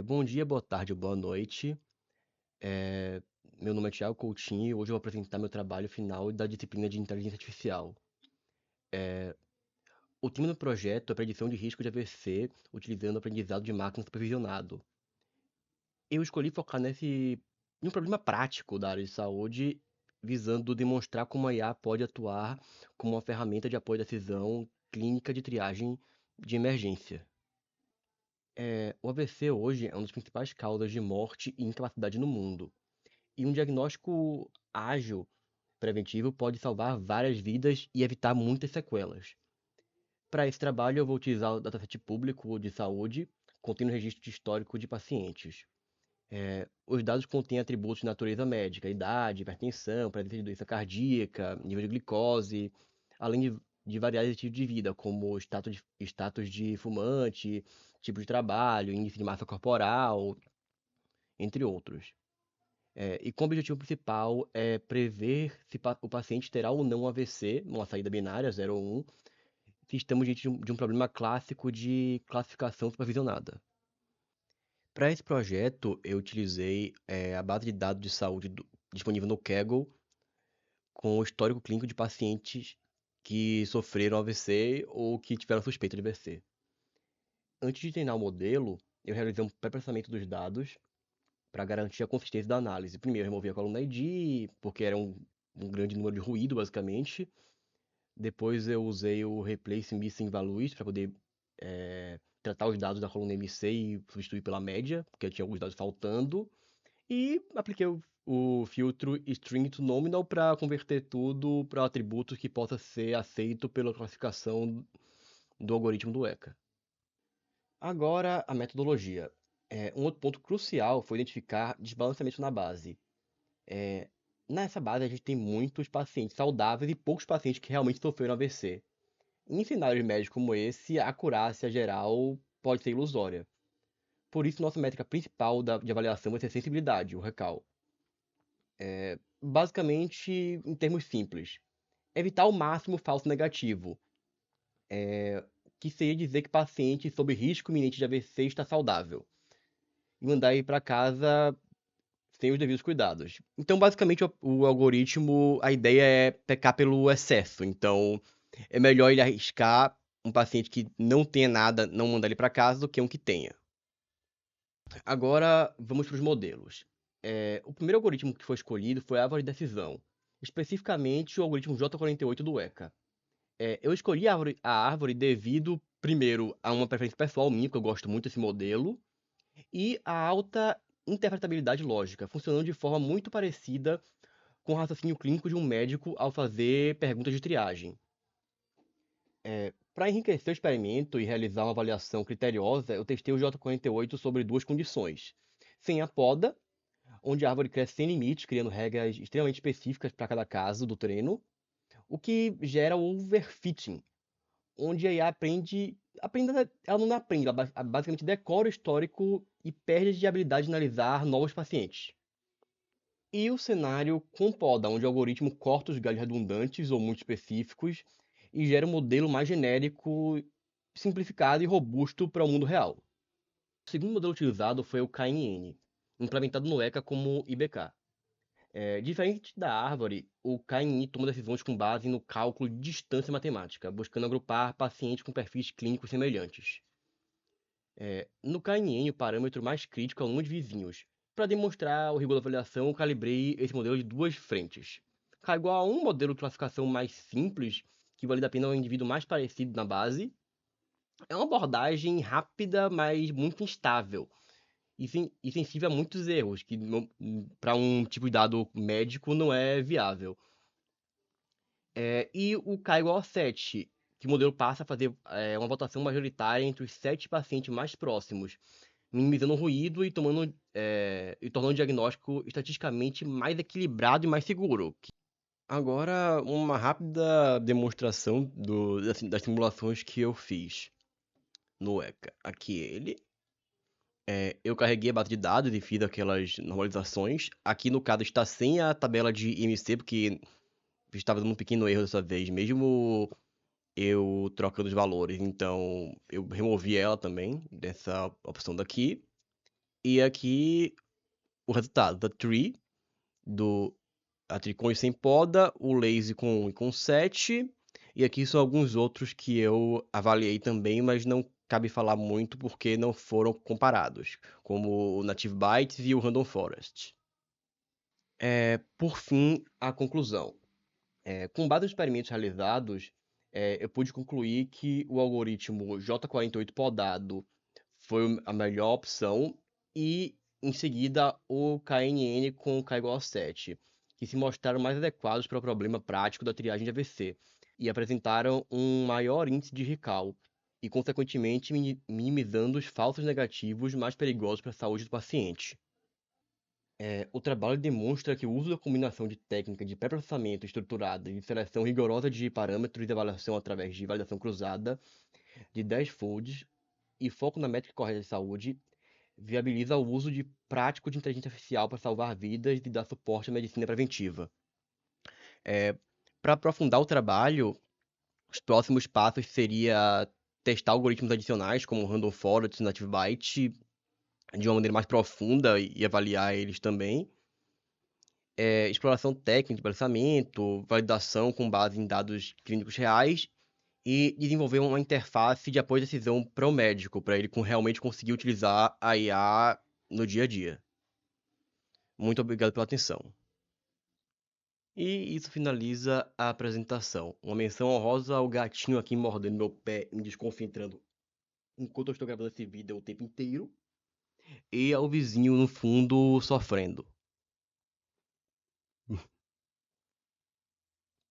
Bom dia, boa tarde ou boa noite. É, Meu nome é Thiago Coutinho e hoje eu vou apresentar meu trabalho final da disciplina de Inteligência Artificial. O tema do projeto é predição de risco de AVC utilizando aprendizado de máquina supervisionado. Eu escolhi focar em um problema prático da área de saúde, visando demonstrar como a IA pode atuar como uma ferramenta de apoio à decisão clínica de triagem de emergência. O AVC hoje é uma das principais causas de morte e incapacidade no mundo. E um diagnóstico ágil, preventivo, pode salvar várias vidas e evitar muitas sequelas. Para esse trabalho, eu vou utilizar o dataset público de saúde, contendo registro histórico de pacientes. Os dados contêm atributos de natureza médica, idade, hipertensão, presença de doença cardíaca, nível de glicose, além de variáveis de estilo de vida, como status de fumante, tipo de trabalho, índice de massa corporal, entre outros. E com o objetivo principal é prever se o paciente terá ou não um AVC, uma saída binária 0 ou 1, se estamos diante de um problema clássico de classificação supervisionada. Para esse projeto, eu utilizei a base de dados de saúde disponível no Kaggle, com o histórico clínico de pacientes que sofreram AVC ou que tiveram suspeita de AVC. Antes de treinar o modelo, eu realizei um pré-processamento dos dados para garantir a consistência da análise. Primeiro, eu removi a coluna ID, porque era um grande número de ruído, basicamente. Depois, eu usei o Replace Missing Values para poder tratar os dados da coluna MC e substituir pela média, porque tinha alguns dados faltando. E apliquei o filtro String to Nominal para converter tudo para atributos que possa ser aceito pela classificação do algoritmo do ECA. Agora, a metodologia. Um outro ponto crucial foi identificar desbalanceamento na base. É, Nessa base, a gente tem muitos pacientes saudáveis e poucos pacientes que realmente sofreram AVC. Em cenários médicos como esse, a acurácia geral pode ser ilusória. Por isso, nossa métrica principal de avaliação vai ser sensibilidade, o RECAL. Basicamente, em termos simples, evitar ao máximo o falso negativo, que seria dizer que paciente sob risco iminente de AVC está saudável, e mandar ir para casa sem os devidos cuidados. Então, basicamente, o algoritmo, a ideia é pecar pelo excesso. Então, é melhor ele arriscar um paciente que não tenha nada, não mandar ele para casa, do que um que tenha. Agora, vamos para os modelos. O primeiro algoritmo que foi escolhido foi a árvore de decisão, especificamente o algoritmo J48 do ECA. Eu escolhi a árvore devido, primeiro, a uma preferência pessoal minha, porque eu gosto muito desse modelo, e a alta interpretabilidade lógica, funcionando de forma muito parecida com o raciocínio clínico de um médico ao fazer perguntas de triagem. Para enriquecer o experimento e realizar uma avaliação criteriosa, eu testei o J48 sobre duas condições. Sem a poda, onde a árvore cresce sem limites, criando regras extremamente específicas para cada caso do treino, o que gera o overfitting, onde a IA ela não aprende, ela basicamente decora o histórico e perde a habilidade de analisar novos pacientes. E o cenário com poda, onde o algoritmo corta os galhos redundantes ou muito específicos e gera um modelo mais genérico, simplificado e robusto para o mundo real. O segundo modelo utilizado foi o KNN, implementado no ECA como IBK. Diferente da árvore, o KNN toma decisões com base no cálculo de distância matemática, buscando agrupar pacientes com perfis clínicos semelhantes. No KNN, o parâmetro mais crítico é o número de vizinhos. Para demonstrar o rigor da avaliação, eu calibrei esse modelo de duas frentes. K igual a um modelo de classificação mais simples, que valida a pena ao indivíduo mais parecido na base. É uma abordagem rápida, mas muito instável e sensível a muitos erros, que para um tipo de dado médico não é viável. E o K igual a 7, que o modelo passa a fazer uma votação majoritária entre os 7 pacientes mais próximos, minimizando o ruído e tornando o diagnóstico estatisticamente mais equilibrado e mais seguro. Agora, uma rápida demonstração das simulações que eu fiz no ECA. Aqui ele. Eu carreguei a base de dados e fiz aquelas normalizações. Aqui no caso está sem a tabela de IMC, porque estava dando um pequeno erro dessa vez, mesmo eu trocando os valores. Então, eu removi ela também, dessa opção daqui. E aqui o resultado da Tree, a Tree com e sem poda, o Lazy com 1 e com 7. E aqui são alguns outros que eu avaliei também, mas não cabe falar muito porque não foram comparados, como o Native Bytes e o Random Forest. Por fim, a conclusão. Com base nos experimentos realizados, eu pude concluir que o algoritmo J48 podado foi a melhor opção e, em seguida, o KNN com K igual a 7, que se mostraram mais adequados para o problema prático da triagem de AVC e apresentaram um maior índice de recall e, consequentemente, minimizando os falsos negativos mais perigosos para a saúde do paciente. O trabalho demonstra que o uso da combinação de técnica de pré-processamento estruturada e de seleção rigorosa de parâmetros de avaliação através de validação cruzada de 10 folds e foco na métrica correta de saúde viabiliza o uso de prático de inteligência artificial para salvar vidas e dar suporte à medicina preventiva. Para aprofundar o trabalho, os próximos passos seria testar algoritmos adicionais como o Random Forest e Native Byte de uma maneira mais profunda e avaliar eles também. Exploração técnica de processamento, validação com base em dados clínicos reais e desenvolver uma interface de apoio à decisão para o médico, para ele realmente conseguir utilizar a IA no dia a dia. Muito obrigado pela atenção. E isso finaliza a apresentação. Uma menção honrosa ao gatinho aqui mordendo meu pé, me desconcentrando enquanto eu estou gravando esse vídeo o tempo inteiro. E ao vizinho no fundo sofrendo.